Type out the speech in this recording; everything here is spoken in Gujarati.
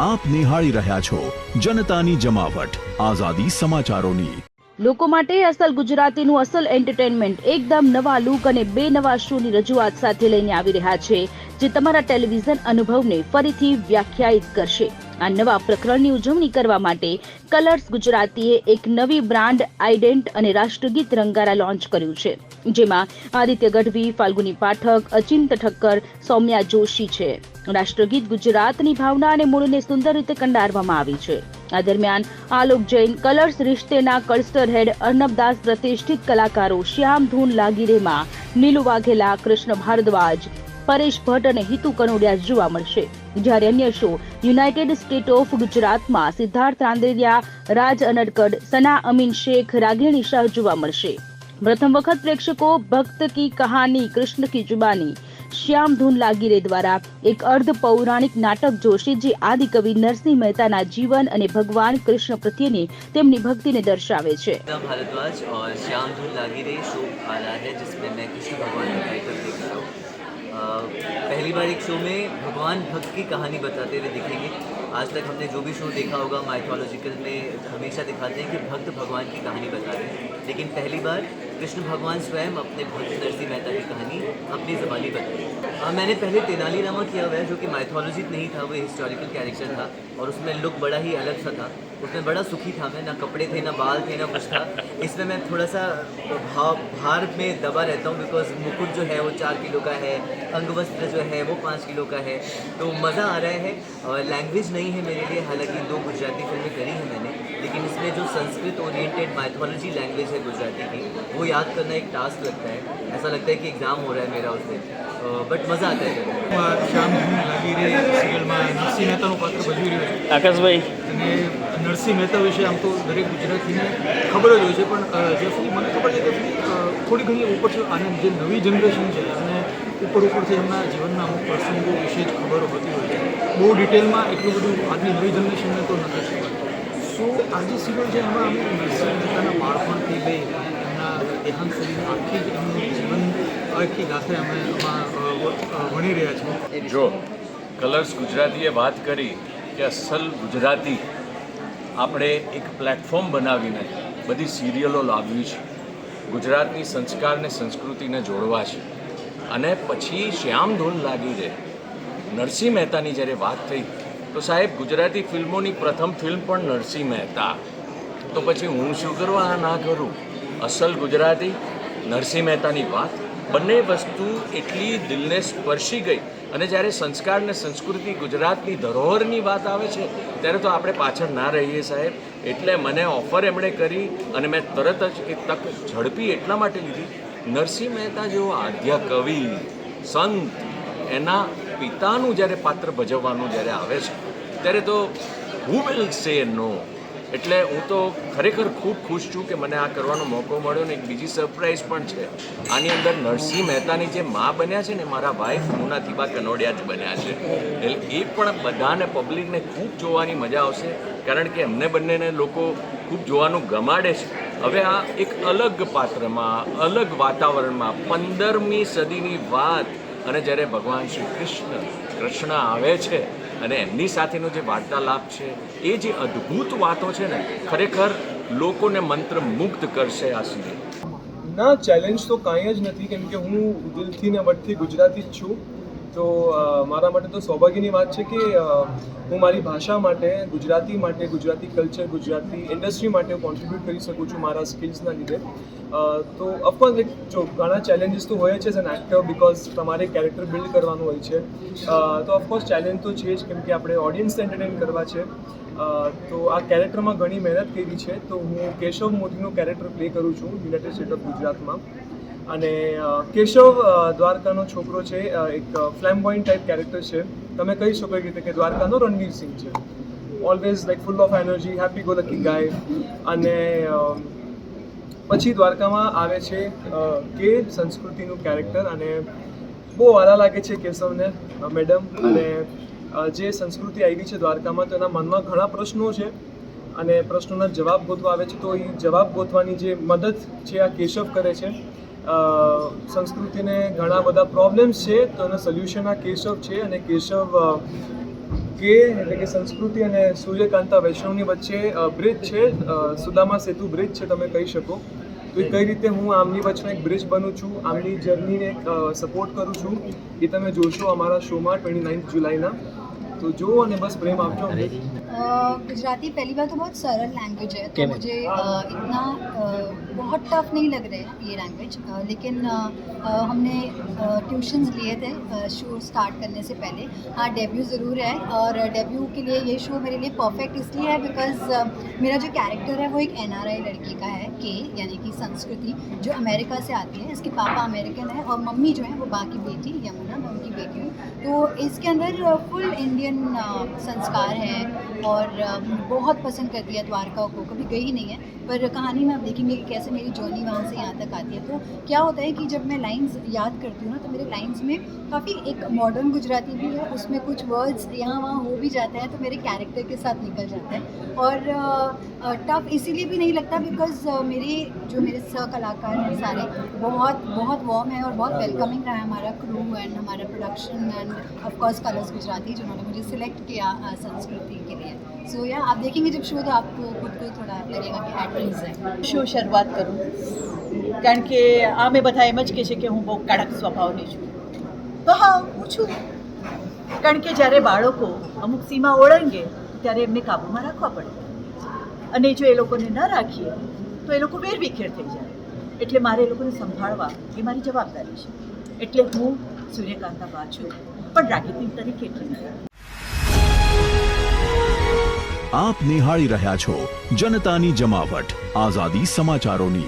આપ નિહાળી રહ્યા છો જનતાની જમાવટ આઝાદી સમાચારોની. લોકો માટે અસલ ગુજરાતીનું અસલ એન્ટરટેનમેન્ટ એકદમ નવા લુક અને બે નવા શોની રજૂઆત સાથે લઈને આવી રહ્યા છે, જે તમારા ટેલિવિઝન અનુભવને ફરીથી વ્યાખ્યાયિત કરશે. આ નવા પ્રકરણની ઉજવણી કરવા માટે કલર્સ ગુજરાતીએ એક નવી બ્રાન્ડ આઇડેન્ટ અને રાષ્ટ્રગીત રંગારા લોન્ચ કર્યું છે, જેમાં આદિત્ય ગઢવી, ફાલ્ગુની પાઠક, અચિંત ઠક્કર, સૌમ્યા જોશી છે. રાષ્ટ્રગીત ગુજરાતની ભાવના અને મૂળને સુંદર રીતે કંડારવામાં આવી છે. આ દરમિયાન આલોક જૈન, કલર્સ રિશ્તેના કલ્સ્ટર હેડ અર્નબદાસ, પ્રતિષ્ઠિત કલાકારો શ્યામ ધૂન લાગીરેમાં, નીલુ વાઘેલા, કૃષ્ણ ભારદ્વાજ, પરેશ ભટ્ટ અને હિતુ કનોડિયા જોવા મળશે. જ્યારે અન્ય શો યુનાઇટેડ સ્ટેટ ઓફ ગુજરાતમાં સિદ્ધાર્થ રાંદેરિયા, રાજ અનડકડ, સના અમીન શેખ, રાગિણી શાહ જોવા મળશે. પ્રથમ વખત પ્રેક્ષકો ભક્ત કી કહાની કૃષ્ણ કી જુબાની શ્યામ ધૂન લાગીરે દ્વારા એક અર્ધ પૌરાણિક નાટક જોશે, જે આદિકવિ नरसिंह मेहता जीवन અને ભગવાન કૃષ્ણ પ્રત્યેની તેમની ભક્તિને દર્શાવે છે. भारद्वाज और श्याम धून लागिरे शो आ रहा है जिसमें मैं कृष्ण भगवान का कैरेक्टर देख रहा हूँ. पहली बार एक शो में भगवान भक्त की कहानी बताते हुए दिखेंगे. आज तक हमने जो भी शो देखा होगा माइथोलॉजिकल में हमेशा दिखाते हैं कि भक्त भगवान की कहानी बता रहे हैं, लेकिन पहली बार कृष्ण भगवान स्वयं अपने भक्त नरसिंह मेहता की कहानी अपनी ज़बानी बताई. मैंने पहले तेनालीरामा किया हुआ है, जो कि माइथोलॉजी नहीं था, वो हिस्टोरिकल कैरेक्टर था और उसमें लुक बड़ा ही अलग सा था. उसमें बड़ा सुखी था मैं, ना कपड़े थे, ना बाल थे, ना कुछ था. इसमें मैं थोड़ा सा भार में दबा रहता हूँ, बिकॉज मुकुट जो है वो 4 किलो का है, अंगवस्त्र जो है वो 5 किलो का है, तो मज़ा आ रहा है. लैंग्वेज नहीं है मेरे लिए, हालांकि 2 गुजराती फिल्में करी हैं मैंने, लेकिन इसमें जो संस्कृत ओरिएंटेड माइथोलॉजी लैंग्वेज है गुजराती की, वो याद करना एक टास्क लगता है. ऐसा लगता है कि एग्ज़ाम हो रहा है मेरा उसमें, बट मज़ा आता है. શ્યામ ધૂન લાગીરે સિરિયલમાં નરસિંહ મહેતાનું પાત્ર ભજવી રહ્યો છે. આકાશભાઈ, અને નરસિંહ મહેતા વિશે આમ તો દરેક ગુજરાતીને ખબર જ હોય છે, પણ જે સુધી મને ખબર છે કે થોડી ઘણી ઉપરથી આને જે નવી જનરેશન છે અને ઉપરથી એમના જીવનના અમુક પ્રસંગો વિશે જ ખબર હોતી હોય છે. બહુ ડિટેલમાં એટલું બધું આજની નવી જનરેશનને તો નથી ખબર. સો આ જે સિરિયલ છે એમાં અમે નરસિંહ મહેતાના બાળપણથી લઈ એમના દેહાંત સુધીની આખી એમનું જીવન આખી ગાથા અમે એમાં ભણી રહ્યા છીએ. જો કલર્સ ગુજરાતીએ વાત કરી કે અસલ ગુજરાતી આપણે એક પ્લેટફોર્મ બનાવીને બધી સિરિયલો લાવવી છે, ગુજરાતની સંસ્કારને સંસ્કૃતિને જોડવા છે. અને પછી શ્યામ ધૂન લાગી રહે નરસિંહ મહેતાની જ્યારે વાત થઈ તો સાહેબ ગુજરાતી ફિલ્મોની પ્રથમ ફિલ્મ પણ નરસિંહ મહેતા, તો પછી હું શું કરવા ના કરું? અસલ ગુજરાતી નરસિંહ મહેતાની વાત, બંને વસ્તુ એટલી દિલને સ્પર્શી ગઈ. અને જ્યારે સંસ્કાર ને સંસ્કૃતિ ગુજરાતની ધરોહરની વાત આવે છે ત્યારે તો આપણે પાછળ ના રહીએ સાહેબ. એટલે મને ઓફર એમણે કરી અને મેં તરત જ એ તક ઝડપી એટલા માટે લીધી. નરસિંહ મહેતા જેવો આદ્ય કવિ સંત, એના પિતાનું જ્યારે પાત્ર ભજવવાનું જ્યારે આવે છે ત્યારે તો હુ વિલ સે નો. એટલે હું તો ખરેખર ખૂબ ખુશ છું કે મને આ કરવાનો મોકો મળ્યો. ને એક બીજી સરપ્રાઈઝ પણ છે આની અંદર. નરસિંહ મહેતાની જે મા બન્યા છે ને મારા વાઈફ મુના થીબા કનોડિયા જ બન્યા છે. એટલે એ પણ બધાને પબ્લિકને ખૂબ જોવાની મજા આવશે, કારણ કે એમને બંનેને લોકો ખૂબ જોવાનું ગમાડે છે. હવે આ એક અલગ પાત્રમાં, અલગ વાતાવરણમાં 15મી સદીની વાત, અને જ્યારે ભગવાન શ્રી કૃષ્ણ આવે છે અને એમની સાથેનો જે વાર્તાલાપ છે, એ જે અદ્ભુત વાતો છે ને, ખરેખર લોકોને મંત્રમુગ્ધ કરશે આ સિરિયલ. ના, ચેલેન્જ તો કાંઈ જ નથી, કેમ કે હું દિલથી ને વટથી ગુજરાતી જ છું. તો મારા માટે તો સૌભાગ્યની વાત છે કે હું મારી ભાષા માટે, ગુજરાતી માટે, ગુજરાતી કલ્ચર, ગુજરાતી ઇન્ડસ્ટ્રી માટે કોન્ટ્રીબ્યુટ કરી શકું છું મારા સ્કિલ્સના લીધે. તો ઓફકોર્સ જો ઘણા ચેલેન્જીસ તો હોય છે એઝ એન એક્ટર, બિકોઝ તમારે કેરેક્ટર બિલ્ડ કરવાનું હોય છે. તો ઓફકોર્સ ચેલેન્જ તો છે જ, કેમ કે આપણે ઓડિયન્સને એન્ટરટેન કરવા છે. તો આ કેરેક્ટરમાં ઘણી મહેનત કરી છે. તો હું કેશવ મોદીનું કેરેક્ટર પ્લે કરું છું યુનાઇટેડ સ્ટેટ ઓફ ગુજરાતમાં. અને કેશવ દ્વારકાનો છોકરો છે, એક ફ્લેમ્બોયન્ટ ટાઈપ કેરેક્ટર છે. તમે કહી શકો એ રીતે કે દ્વારકાનો રણવીર સિંહ છે. Always like full of energy, happy go lucky guy. અને પછી દ્વારકામાં આવે છે કે સંસ્કૃતિનું કેરેક્ટર, અને બહુ વાલા લાગે છે કેશવને મેડમ. અને જે સંસ્કૃતિ આવી છે દ્વારકામાં, તો એના મનમાં ઘણા પ્રશ્નો છે અને પ્રશ્નોના જવાબ ગોતવા આવે છે. તો એ જવાબ ગોતવાની જે મદદ છે આ કેશવ કરે છે. સંસ્કૃતિને ઘણા બધા પ્રોબ્લેમ્સ છે, તો એનો સોલ્યુશન આ કેશવ છે. અને કેશવ કે એટલે કે સંસ્કૃતિ અને સૂર્યકાંતા વૈષ્ણવની વચ્ચે બ્રિજ છે, સુદામા સેતુ બ્રિજ છે તમે કહી શકો. તો એ કઈ રીતે હું આમની વચ્ચે એક બ્રિજ બનું છું, આમની જર્નીને સપોર્ટ કરું છું, એ તમે જોશો અમારા શોમાં 29 जुलाई. तो जो અને बस प्रेम आपको. गुजराती पहली बात तो बहुत सरल लैंग्वेज है, तो मुझे इतना बहुत टफ नहीं लग रहा है ये लैंग्वेज. लेकिन हमने ट्यूशन्स लिए थे शो स्टार्ट करने से पहले. हाँ, डेब्यू ज़रूर है और डेब्यू के लिए ये शो मेरे लिए परफेक्ट इसलिए है बिकॉज मेरा जो कैरेक्टर है वो एक NRI लड़की का है, के यानी कि संस्कृति, जो अमेरिका से आती है. इसके पापा अमेरिकन है और मम्मी जो है वो बाकी बेटी यमुना, मैं उनकी बेटी हूँ. तो इसके अंदर फुल इंडियन संस्कार है और बहुत पसंद करती है द्वारका को. कभी गई नहीं है, पर कहानी में आप देखेंगे कि कैसे मेरी जर्नी वहाँ से यहाँ तक आती है. तो क्या होता है कि जब मैं लाइंस याद करती हूँ ना, तो मेरे लाइंस में काफ़ी एक मॉडर्न गुजराती भी है, उसमें कुछ वर्ड्स यहाँ वहाँ हो भी जाते हैं, तो मेरे कैरेक्टर के साथ निकल जाता है. और टफ इसीलिए भी नहीं लगता बिकॉज मेरे सह कलाकार हैं सारे बहुत बहुत वार्म है और बहुत वेलकमिंग रहा है हमारा क्रू एंड हमारा production end of course colours Gujarati, जिन्होंने मुझे सिलेक्ट किया संस्कृति के लिए. सो या आप देखेंगे जब शो, तो आपको खुद को थोड़ा लगेगा कि एटलीस्ट है. શું શરૂઆત કરું, કારણ કે આમે બધા એમ જ કહે છે કે હું બહુ કડક સ્વભાવની છું. તો હા, હું છું. કારણ કે જ્યારે બાળકો અમુક સીમા ઓળંગે ત્યારે એમને કાબૂમાં રાખવા પડે, અને જો એ લોકોને ન રાખીએ તો એ લોકો વેરવિખેર થઈ જાય. એટલે મારે એ લોકોને સંભાળવા એ મારી જવાબદારી છે. એટલે હું સૂર્યકાંતા બા છું, પણ રાગીણી તરીકે એટલી નથી. આપ નિહાળી રહ્યા છો જનતાની જમાવટ આઝાદી સમાચારોની.